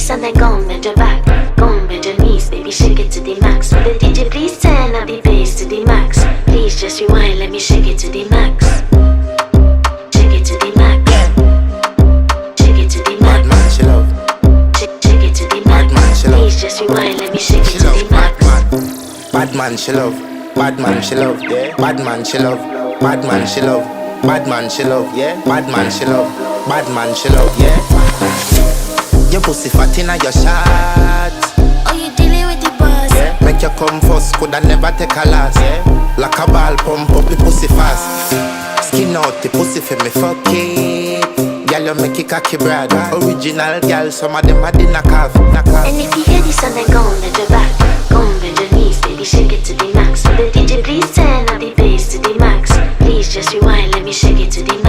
this and then go and bend your back. Go and bend your knees, baby, shake it to the max. Will the DJ please turn up the bass to the max? Please just rewind, let me shake it to the max. Shake it to the max. Shake it to the max. Bad man, she love. Shake it to the max. Bad man, she love. Please just rewind, let me shake it She to love. the max. Bad man, she love. Bad man, she love. Yeah. Bad man, she love. Bad man, she love. Bad man, she love. Yeah. Bad man, she love. Bad man, she love. Yeah. Your pussy fat inna your shot. Oh, you dealing with the boss? Yeah. Make you come first, coulda never take a last. Yeah. Like a ball, pump up the pussy fast. Skin out the pussy for me fuck it. Girl, you make it cocky brother. Original girl, some of them are the knockoff. And if you hear this and then go and bend your back. Go and bend your knees, baby, shake it to the max. Will the DJ please turn up the bass to the max? Please just rewind, let me shake it to the max.